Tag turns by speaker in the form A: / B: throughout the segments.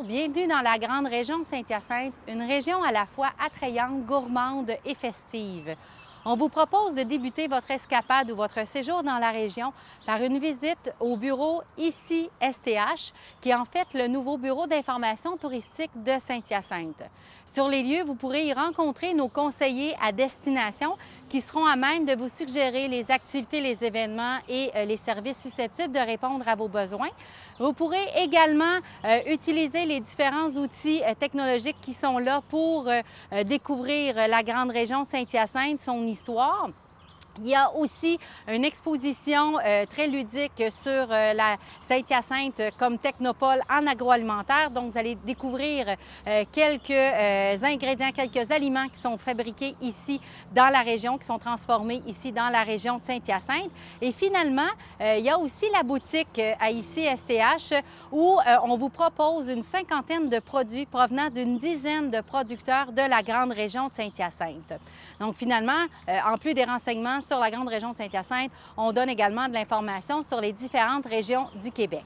A: Bonjour, bienvenue dans la grande région de Saint-Hyacinthe, une région à la fois attrayante, gourmande et festive. On vous propose de débuter votre escapade ou votre séjour dans la région par une visite au bureau ICI STH, qui est en fait le nouveau bureau d'information touristique de Saint-Hyacinthe. Sur les lieux, vous pourrez y rencontrer nos conseillers à destination qui seront à même de vous suggérer les activités, les événements et les services susceptibles de répondre à vos besoins. Vous pourrez également utiliser les différents outils technologiques qui sont là pour découvrir la grande région de Saint-Hyacinthe, son histoire. Il y a aussi une exposition très ludique sur la Saint-Hyacinthe comme technopole en agroalimentaire. Donc, vous allez découvrir quelques ingrédients, quelques aliments qui sont fabriqués ici dans la région, qui sont transformés ici dans la région de Saint-Hyacinthe. Et finalement, il y a aussi la boutique à ICI STH où on vous propose une cinquantaine de produits provenant d'une dizaine de producteurs de la grande région de Saint-Hyacinthe. Donc, finalement, en plus des renseignements sur la grande région de Saint-Hyacinthe, on donne également de l'information sur les différentes régions du Québec.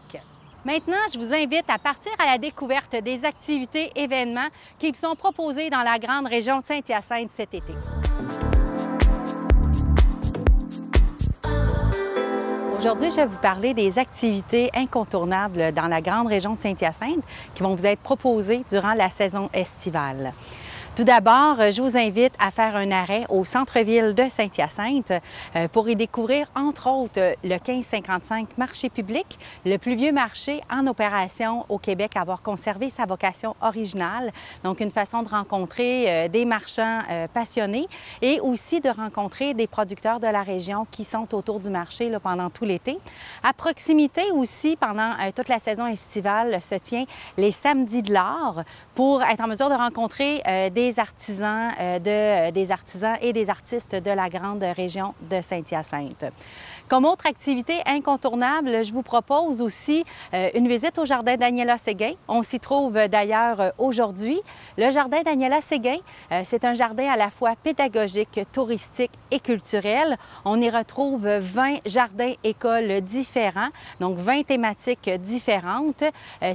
A: Maintenant, je vous invite à partir à la découverte des activités, événements qui vous sont proposés dans la grande région de Saint-Hyacinthe cet été. Aujourd'hui, je vais vous parler des activités incontournables dans la grande région de Saint-Hyacinthe qui vont vous être proposées durant la saison estivale. Tout d'abord, je vous invite à faire un arrêt au centre-ville de Saint-Hyacinthe pour y découvrir, entre autres, le 1555 marché public, le plus vieux marché en opération au Québec à avoir conservé sa vocation originale. Donc, une façon de rencontrer des marchands passionnés et aussi de rencontrer des producteurs de la région qui sont autour du marché là, pendant tout l'été. À proximité aussi, pendant toute la saison estivale, se tient les Samedis de l'art pour être en mesure de rencontrer des artisans et des artistes de la grande région de Saint-Hyacinthe. Comme autre activité incontournable, je vous propose aussi une visite au jardin Daniela Séguin. On s'y trouve d'ailleurs aujourd'hui. Le jardin Daniela Séguin, c'est un jardin à la fois pédagogique, touristique et culturel. On y retrouve 20 jardins-écoles différents, donc 20 thématiques différentes.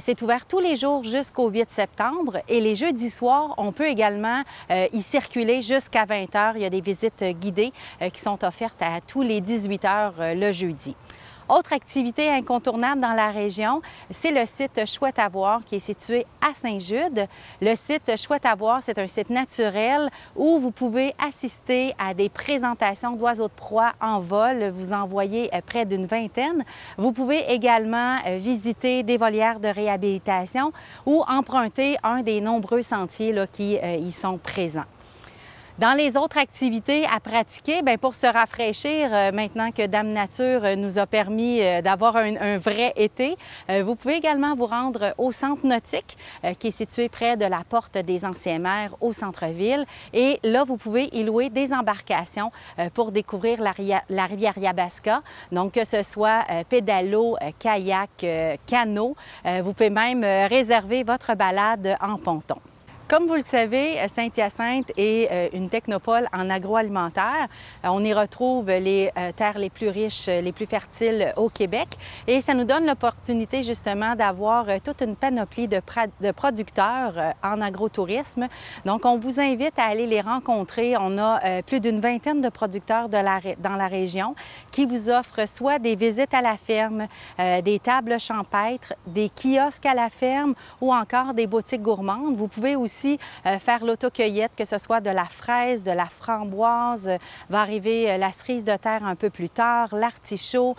A: C'est ouvert tous les jours jusqu'au 8 septembre et les jeudis soirs, on peut également y circuler jusqu'à 20 h. Il y a des visites guidées qui sont offertes à tous les 18 h le jeudi. Autre activité incontournable dans la région, c'est le site Chouette à voir qui est situé à Saint-Jude. Le site Chouette à voir, c'est un site naturel où vous pouvez assister à des présentations d'oiseaux de proie en vol. Vous en voyez près d'une vingtaine. Vous pouvez également visiter des volières de réhabilitation ou emprunter un des nombreux sentiers là, qui y sont présents. Dans les autres activités à pratiquer, bien, pour se rafraîchir, maintenant que Dame Nature nous a permis d'avoir un vrai été, vous pouvez également vous rendre au centre nautique qui est situé près de la porte des Anciens Maires au centre-ville. Et là, vous pouvez y louer des embarcations pour découvrir la rivière Yabasca. Donc, que ce soit pédalo, kayak, canot, vous pouvez même réserver votre balade en ponton. Comme vous le savez, Saint-Hyacinthe est une technopole en agroalimentaire. On y retrouve les terres les plus riches, les plus fertiles au Québec et ça nous donne l'opportunité justement d'avoir toute une panoplie de producteurs en agrotourisme. Donc, on vous invite à aller les rencontrer. On a plus d'une vingtaine de producteurs dans la région qui vous offrent soit des visites à la ferme, des tables champêtres, des kiosques à la ferme ou encore des boutiques gourmandes. Vous pouvez aussi faire l'autocueillette, que ce soit de la fraise, de la framboise, va arriver la cerise de terre un peu plus tard, l'artichaut.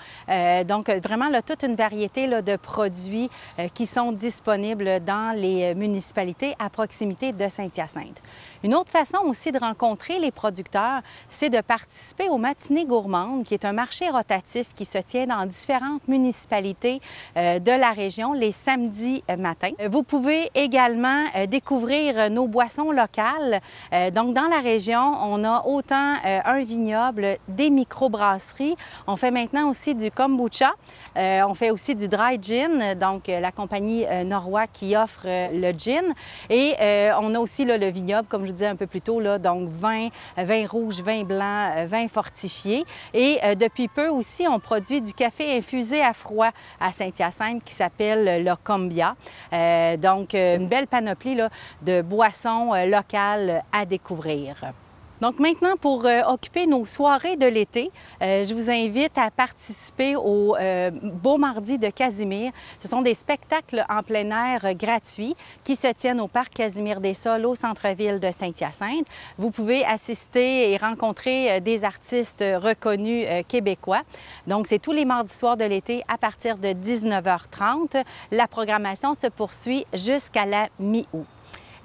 A: Donc, vraiment, là, toute une variété là, de produits qui sont disponibles dans les municipalités à proximité de Saint-Hyacinthe. Une autre façon aussi de rencontrer les producteurs, c'est de participer aux matinées gourmandes, qui est un marché rotatif qui se tient dans différentes municipalités de la région les samedis matins. Vous pouvez également découvrir nos boissons locales. Donc, dans la région, on a autant un vignoble, des microbrasseries. On fait maintenant aussi du kombucha. On fait aussi du dry gin, donc la compagnie Norrois qui offre le gin. Et on a aussi là, le vignoble, comme je vous disais un peu plus tôt, là, donc vin rouge, vin blanc, vin fortifié. Et depuis peu aussi, on produit du café infusé à froid à Saint-Hyacinthe qui s'appelle le Combia. Donc, une belle panoplie là, de boissons locales à découvrir. Donc maintenant, pour occuper nos soirées de l'été, je vous invite à participer au Beau Mardi de Casimir. Ce sont des spectacles en plein air gratuits qui se tiennent au Parc Casimir-des-Saules au centre-ville de Saint-Hyacinthe. Vous pouvez assister et rencontrer des artistes reconnus québécois. Donc c'est tous les mardis soirs de l'été à partir de 19h30. La programmation se poursuit jusqu'à la mi-août.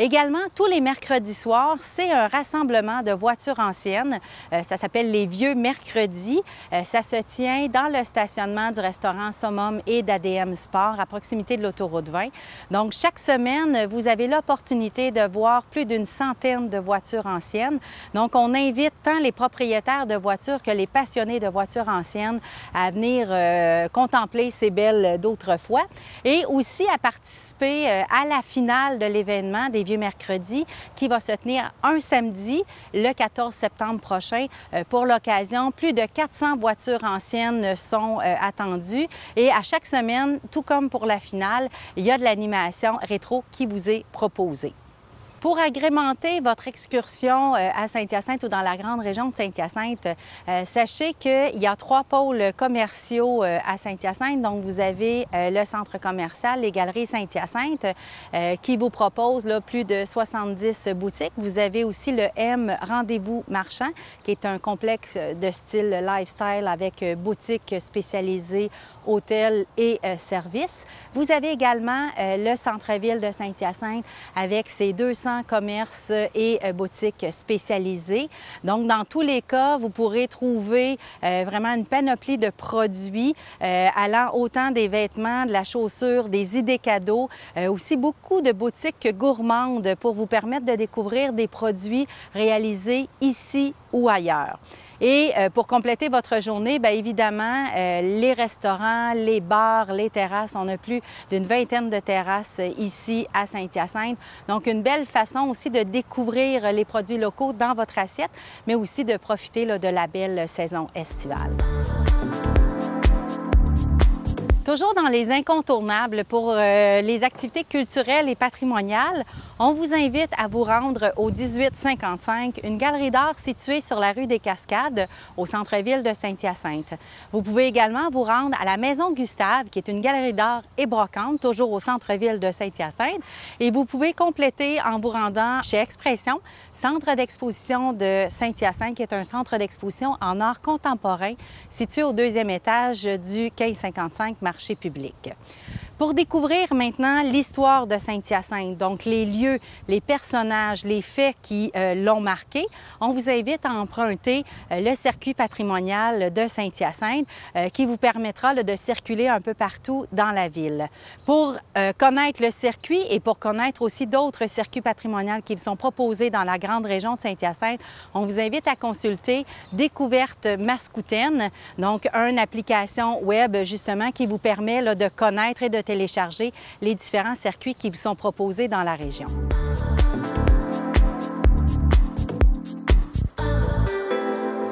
A: Également, tous les mercredis soirs, c'est un rassemblement de voitures anciennes. Ça s'appelle les Vieux Mercredis. Ça se tient dans le stationnement du restaurant Summum et d'ADM Sport à proximité de l'autoroute 20. Donc, chaque semaine, vous avez l'opportunité de voir plus d'une centaine de voitures anciennes. Donc, on invite tant les propriétaires de voitures que les passionnés de voitures anciennes à venir contempler ces belles d'autrefois et aussi à participer à la finale de l'événement des Vieux Mercredis qui va se tenir un samedi, le 14 septembre prochain. Pour l'occasion, plus de 400 voitures anciennes sont attendues et à chaque semaine, tout comme pour la finale, il y a de l'animation rétro qui vous est proposée. Pour agrémenter votre excursion à Saint-Hyacinthe ou dans la grande région de Saint-Hyacinthe, sachez qu'il y a 3 pôles commerciaux à Saint-Hyacinthe. Donc, vous avez le centre commercial, les Galeries Saint-Hyacinthe, qui vous propose là, plus de 70 boutiques. Vous avez aussi le M Rendez-vous Marchand, qui est un complexe de style lifestyle avec boutiques spécialisées, hôtels et services. Vous avez également le centre-ville de Saint-Hyacinthe avec ses 200 commerces et boutiques spécialisées. Donc, dans tous les cas, vous pourrez trouver vraiment une panoplie de produits allant autant des vêtements, de la chaussure, des idées cadeaux, aussi beaucoup de boutiques gourmandes pour vous permettre de découvrir des produits réalisés ici ou ailleurs. Et pour compléter votre journée, bien évidemment, les restaurants, les bars, les terrasses, on a plus d'une vingtaine de terrasses ici à Saint-Hyacinthe. Donc, une belle façon aussi de découvrir les produits locaux dans votre assiette, mais aussi de profiter là, de la belle saison estivale. Toujours dans les incontournables pour les activités culturelles et patrimoniales, on vous invite à vous rendre au 1855, une galerie d'art située sur la rue des Cascades, au centre-ville de Saint-Hyacinthe. Vous pouvez également vous rendre à la Maison Gustave, qui est une galerie d'art et brocante, toujours au centre-ville de Saint-Hyacinthe. Et vous pouvez compléter en vous rendant chez Expression, centre d'exposition de Saint-Hyacinthe, qui est un centre d'exposition en art contemporain situé au 2e étage du 1555 marché public. Pour découvrir maintenant l'histoire de Saint-Hyacinthe, donc les lieux, les personnages, les faits qui l'ont marqué, on vous invite à emprunter le circuit patrimonial de Saint-Hyacinthe qui vous permettra de circuler un peu partout dans la ville. Pour connaître le circuit et pour connaître aussi d'autres circuits patrimoniaux qui vous sont proposés dans la grande région de Saint-Hyacinthe, on vous invite à consulter Découverte Mascoutaine, donc une application web justement qui vous permet là, de connaître et de télécharger les différents circuits qui vous sont proposés dans la région.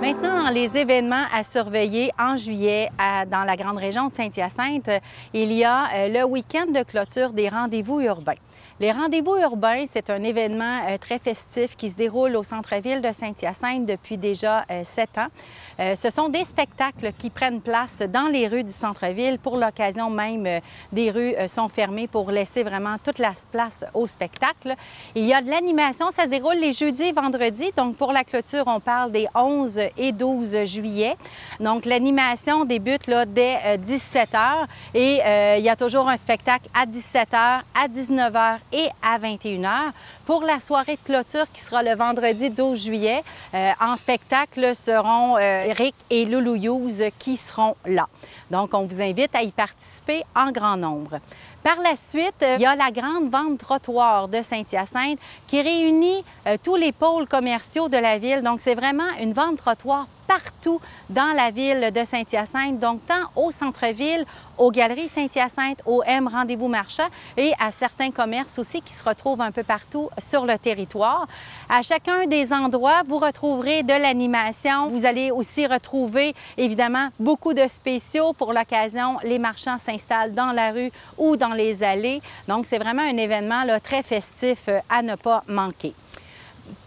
A: Maintenant, dans les événements à surveiller en juillet dans la grande région de Saint-Hyacinthe, il y a le week-end de clôture des rendez-vous urbains. Les rendez-vous urbains, c'est un événement très festif qui se déroule au centre-ville de Saint-Hyacinthe depuis déjà 7 ans. Ce sont des spectacles qui prennent place dans les rues du centre-ville. Pour l'occasion même, des rues sont fermées pour laisser vraiment toute la place au spectacle. Il y a de l'animation, ça se déroule les jeudis et vendredis. Donc pour la clôture, on parle des 11 et 12 juillet. Donc l'animation débute là, dès 17 h et il y a toujours un spectacle à 17 h, à 19 h et à 21 h. Pour la soirée de clôture qui sera le vendredi 12 juillet, en spectacle seront Rick et Loulou Hughes qui seront là. Donc, on vous invite à y participer en grand nombre. Par la suite, il y a la grande vente trottoir de Saint-Hyacinthe qui réunit tous les pôles commerciaux de la ville. Donc, c'est vraiment une vente trottoir partout dans la ville de Saint-Hyacinthe, donc tant au centre-ville, aux Galeries Saint-Hyacinthe, au M Rendez-vous Marchand et à certains commerces aussi qui se retrouvent un peu partout sur le territoire. À chacun des endroits, vous retrouverez de l'animation. Vous allez aussi retrouver évidemment beaucoup de spéciaux. Pour l'occasion, les marchands s'installent dans la rue ou dans les allées. Donc, c'est vraiment un événement là, très festif à ne pas manquer.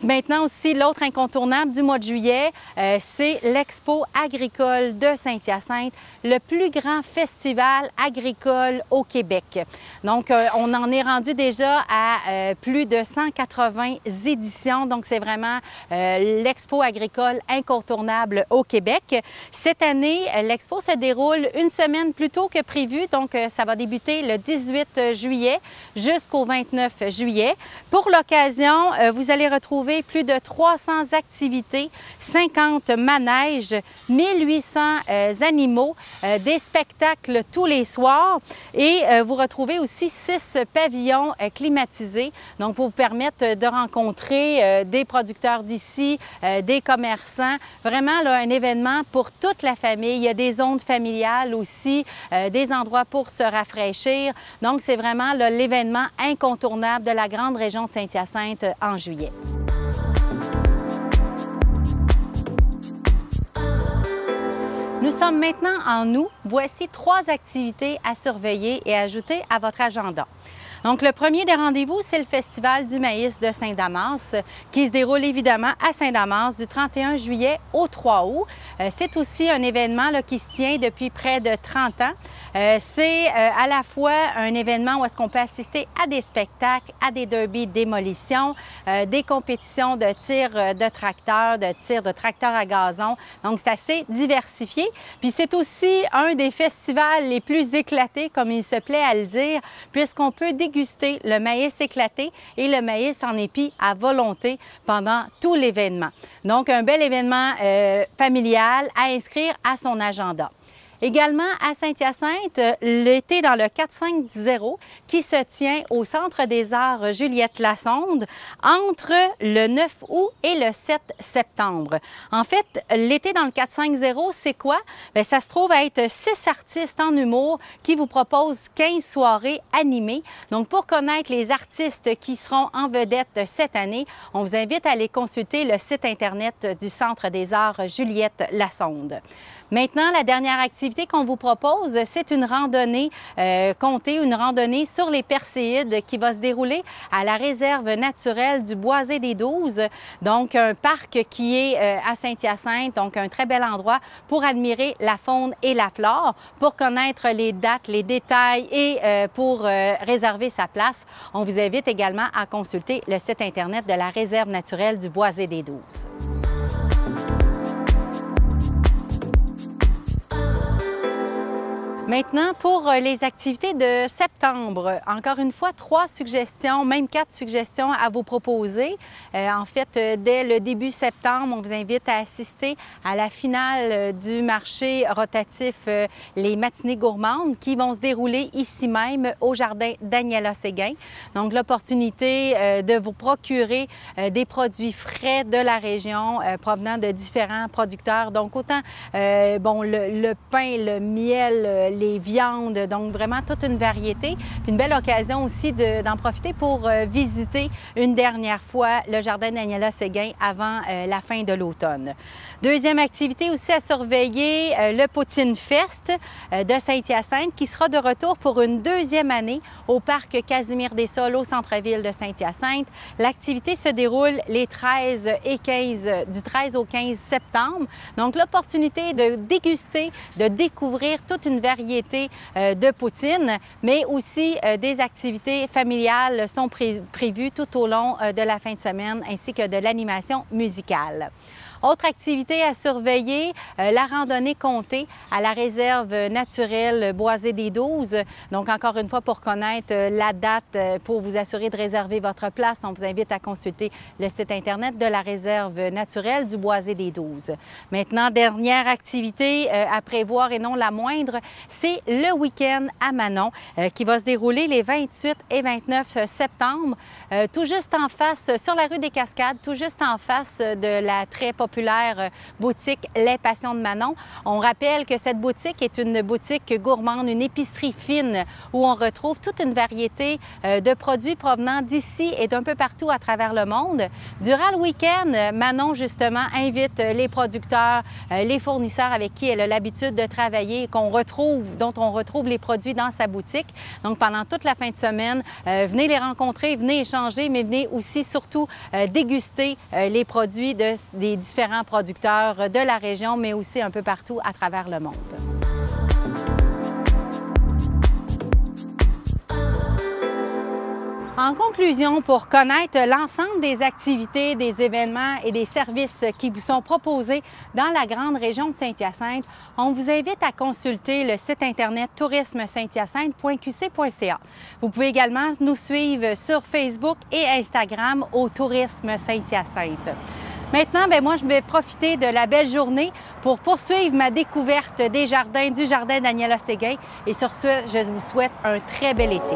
A: Maintenant aussi, l'autre incontournable du mois de juillet, c'est l'Expo agricole de Saint-Hyacinthe, le plus grand festival agricole au Québec. Donc, on en est rendu déjà à plus de 180 éditions. Donc, c'est vraiment l'Expo agricole incontournable au Québec. Cette année, l'Expo se déroule une semaine plus tôt que prévu. Donc, ça va débuter le 18 juillet jusqu'au 29 juillet. Pour l'occasion, vous allez retrouver plus de 300 activités, 50 manèges, 1800 animaux, des spectacles tous les soirs et vous retrouvez aussi 6 pavillons climatisés, donc pour vous permettre de rencontrer des producteurs d'ici, des commerçants. Vraiment là, un événement pour toute la famille. Il y a des zones familiales aussi, des endroits pour se rafraîchir. Donc, c'est vraiment l'événement incontournable de la grande région de Saint-Hyacinthe en juillet. Nous sommes maintenant en août. Voici 3 activités à surveiller et à ajouter à votre agenda. Donc, le premier des rendez-vous, c'est le Festival du maïs de Saint-Damas qui se déroule évidemment à Saint-Damas du 31 juillet au 3 août. C'est aussi un événement là, qui se tient depuis près de 30 ans. C'est à la fois un événement où est-ce qu'on peut assister à des spectacles, à des derbies démolition, des compétitions de tir de tracteurs à gazon. Donc, c'est assez diversifié. Puis, c'est aussi un des festivals les plus éclatés, comme il se plaît à le dire, puisqu'on peut déguster le maïs éclaté et le maïs en épi à volonté pendant tout l'événement. Donc, un bel événement familial à inscrire à son agenda. Également à Saint-Hyacinthe, l'été dans le 4-5-0 qui se tient au Centre des arts Juliette Lassonde entre le 9 août et le 7 septembre. En fait, l'été dans le 4-5-0, c'est quoi? Bien, ça se trouve à être 6 artistes en humour qui vous proposent 15 soirées animées. Donc, pour connaître les artistes qui seront en vedette cette année, on vous invite à aller consulter le site Internet du Centre des arts Juliette Lassonde. Maintenant, la dernière activité qu'on vous propose, c'est une randonnée comptée, une randonnée sur les Perséides qui va se dérouler à la réserve naturelle du Boisé des Douze, donc un parc qui est à Saint-Hyacinthe, donc un très bel endroit pour admirer la faune et la flore. Pour connaître les dates, les détails et pour réserver sa place, on vous invite également à consulter le site Internet de la réserve naturelle du Boisé des Douze. Maintenant, pour les activités de septembre, encore une fois, 3 suggestions, même 4 suggestions à vous proposer. En fait, dès le début septembre, on vous invite à assister à la finale du marché rotatif Les Matinées Gourmandes qui vont se dérouler ici même au jardin Daniela Séguin. Donc, l'opportunité de vous procurer des produits frais de la région provenant de différents producteurs. Donc, autant le pain, le miel, les viandes, donc vraiment toute une variété. Puis une belle occasion aussi d'en profiter pour visiter une dernière fois le jardin Daniela Séguin avant la fin de l'automne. Deuxième activité aussi à surveiller, le Poutine Fest de Saint-Hyacinthe qui sera de retour pour une 2e année au parc Casimir-des-Saules au centre-ville de Saint-Hyacinthe. L'activité se déroule les 13 et 15, du 13 au 15 septembre. Donc l'opportunité de déguster, de découvrir toute une variété de poutine, mais aussi des activités familiales sont prévues tout au long de la fin de semaine ainsi que de l'animation musicale. Autre activité à surveiller, la randonnée comptée à la réserve naturelle Boisé des 12. Donc, encore une fois, pour connaître la date, pour vous assurer de réserver votre place, on vous invite à consulter le site Internet de la réserve naturelle du Boisé des 12. Maintenant, dernière activité à prévoir et non la moindre, c'est le week-end à Manon qui va se dérouler les 28 et 29 septembre, tout juste en face, sur la rue des Cascades, tout juste en face de la très populaire boutique Les Passions de Manon. On rappelle que cette boutique est une boutique gourmande, une épicerie fine où on retrouve toute une variété de produits provenant d'ici et d'un peu partout à travers le monde. Durant le week-end, Manon, justement, invite les producteurs, les fournisseurs avec qui elle a l'habitude de travailler et dont on retrouve les produits dans sa boutique. Donc, pendant toute la fin de semaine, venez les rencontrer, venez échanger, mais venez aussi surtout déguster les produits des différents producteurs de la région, mais aussi un peu partout à travers le monde. En conclusion, pour connaître l'ensemble des activités, des événements et des services qui vous sont proposés dans la grande région de Saint-Hyacinthe, on vous invite à consulter le site Internet tourismesainthyacinthe.qc.ca. Vous pouvez également nous suivre sur Facebook et Instagram au Tourisme Saint-Hyacinthe. Maintenant, moi, je vais profiter de la belle journée pour poursuivre ma découverte des jardins du Jardin Daniela Séguin. Et sur ce, je vous souhaite un très bel été.